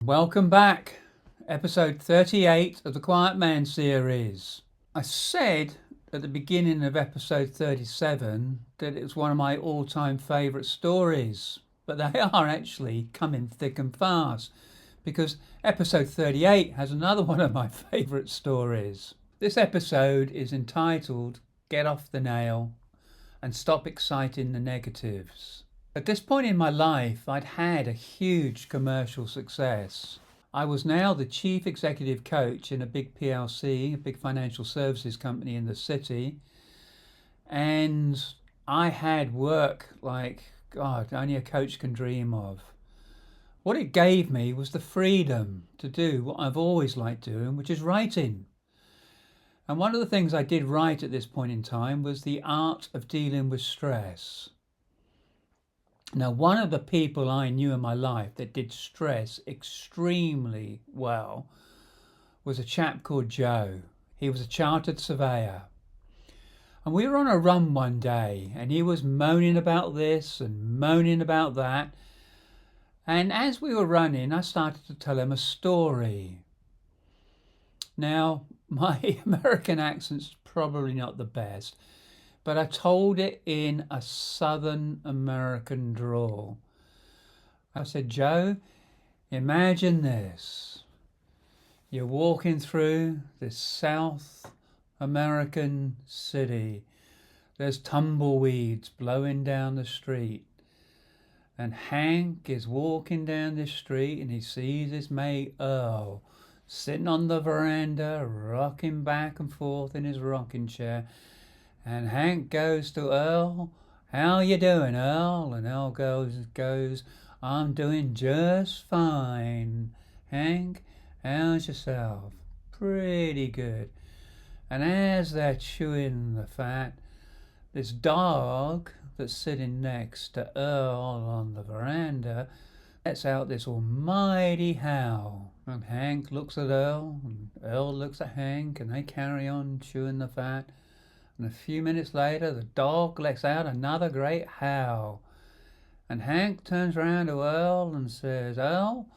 Welcome back, episode 38 of the Quiet Man series. I said at the beginning of episode 37 that it was one of my all-time favourite stories, but they are actually coming thick and fast because episode 38 has another one of my favourite stories. This episode is entitled Get Off the Nail and Stop Exciting the Negatives. At this point in my life, I'd had a huge commercial success. I was now the chief executive coach in a big PLC, a big financial services company in the city. And I had work like, God, only a coach can dream of. What it gave me was the freedom to do what I've always liked doing, which is writing. And one of the things I did write at this point in time was The Art of Dealing with Stress. Now, one of the people I knew in my life that did stress extremely well was a chap called Joe. He was a chartered surveyor. And we were on a run one day, and he was moaning about this and moaning about that. And as we were running, I started to tell him a story. Now, my American accent's probably not the best, but I told it in a Southern American drawl. I said, Joe, imagine this. You're walking through this South American city. There's tumbleweeds blowing down the street. And Hank is walking down the street and he sees his mate Earl sitting on the veranda, rocking back and forth in his rocking chair. And Hank goes to Earl, how you doing, Earl? And Earl goes, I'm doing just fine. Hank, how's yourself? Pretty good. And as they're chewing the fat, this dog that's sitting next to Earl on the veranda lets out this almighty howl. And Hank looks at Earl, and Earl looks at Hank, and they carry on chewing the fat. And a few minutes later, the dog lets out another great howl. And Hank turns around to Earl and says, Earl,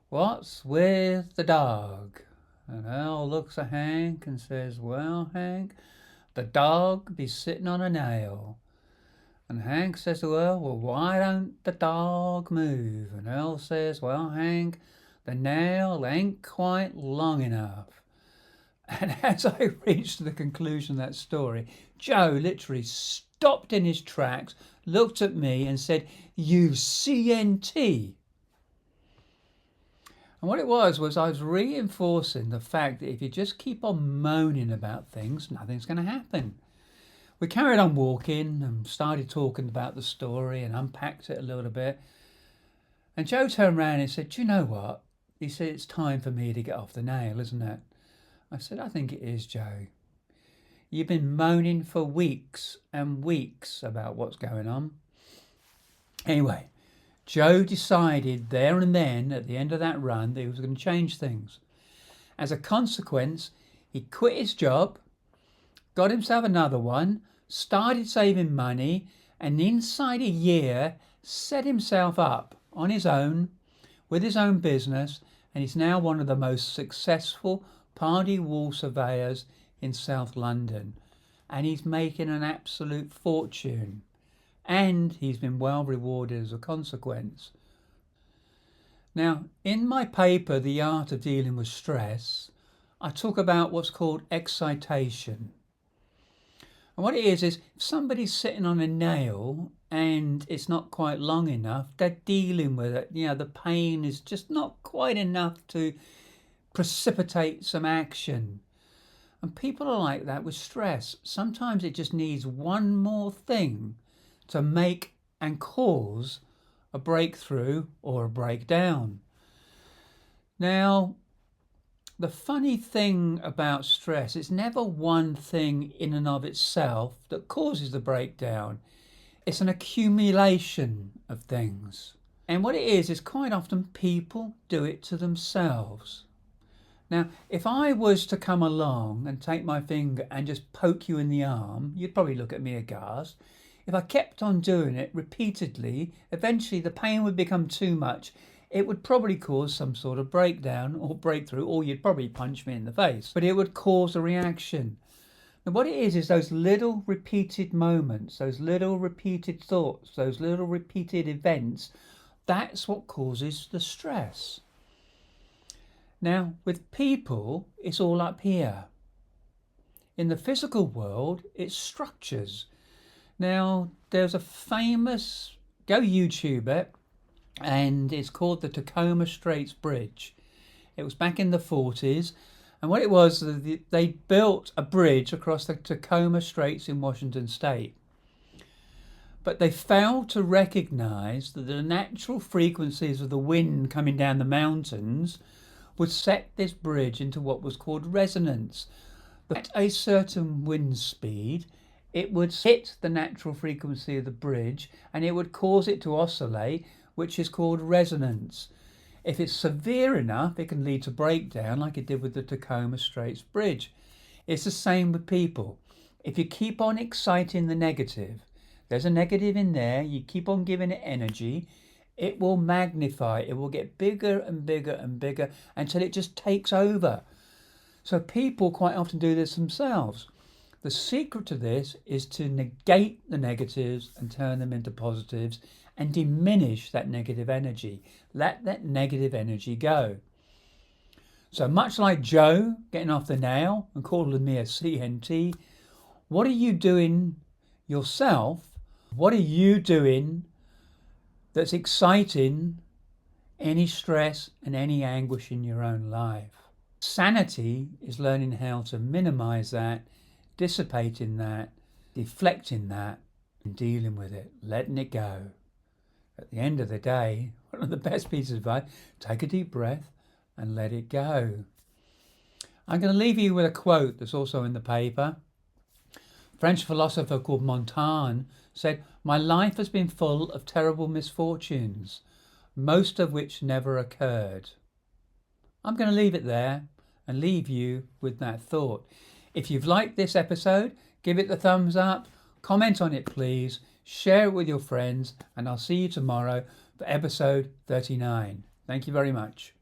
what's with the dog? And Earl looks at Hank and says, well, Hank, the dog be sitting on a nail. And Hank says to Earl, well, why don't the dog move? And Earl says, well, Hank, the nail ain't quite long enough. And as I reached the conclusion of that story, Joe literally stopped in his tracks, looked at me and said, you CNT. And what it was I was reinforcing the fact that if you just keep on moaning about things, nothing's going to happen. We carried on walking and started talking about the story and unpacked it a little bit. And Joe turned around and said, do you know what? He said, it's time for me to get off the nail, isn't it? I said, I think it is, Joe. You've been moaning for weeks and weeks about what's going on. Anyway, Joe decided there and then at the end of that run that he was going to change things. As a consequence, he quit his job, got himself another one, started saving money, and inside a year set himself up on his own with his own business, and he's now one of the most successful party wall surveyors in South London, and he's making an absolute fortune, and he's been well rewarded as a consequence. Now, in my paper, The Art of Dealing with Stress, I talk about what's called excitation. And what it is if somebody's sitting on a nail and it's not quite long enough, they're dealing with it. You know, the pain is just not quite enough to precipitate some action. And people are like that with stress. Sometimes it just needs one more thing to make and cause a breakthrough or a breakdown. Now, the funny thing about stress, it's never one thing in and of itself that causes the breakdown. It's an accumulation of things. And what it is quite often people do it to themselves. Now, if I was to come along and take my finger and just poke you in the arm, you'd probably look at me aghast. If I kept on doing it repeatedly, eventually the pain would become too much. it would probably cause some sort of breakdown or breakthrough, or you'd probably punch me in the face. But it would cause a reaction. And what it is those little repeated moments, those little repeated thoughts, those little repeated events, that's what causes the stress. Now, with people, it's all up here. In the physical world, it's structures. Now, there's a famous, go YouTube it, and it's called the Tacoma Straits Bridge. It was back in the 40s. And what it was, they built a bridge across the Tacoma Straits in Washington State. But they failed to recognize that the natural frequencies of the wind coming down the mountains would set this bridge into what was called resonance. At a certain wind speed, it would hit the natural frequency of the bridge and it would cause it to oscillate, which is called resonance. If it's severe enough, it can lead to breakdown like it did with the Tacoma Straits Bridge. It's the same with people. If you keep on exciting the negative, there's a negative in there, you keep on giving it energy, it will magnify, it will get bigger and bigger and bigger until it just takes over. So people quite often do this themselves. The secret to this is to negate the negatives and turn them into positives and diminish that negative energy. Let that negative energy go. So much like Joe getting off the nail and calling me a CNT, what are you doing yourself? What are you doing that's exciting any stress and any anguish in your own life? Sanity is learning how to minimize that, dissipating that, deflecting that, and dealing with it, letting it go. At the end of the day, one of the best pieces of advice, take a deep breath and let it go. I'm going to leave you with a quote that's also in the paper. A French philosopher called Montaigne said, "My life has been full of terrible misfortunes, most of which never occurred." I'm going to leave it there and leave you with that thought. If you've liked this episode, give it the thumbs up, comment on it please, share it with your friends, and I'll see you tomorrow for episode 39. Thank you very much.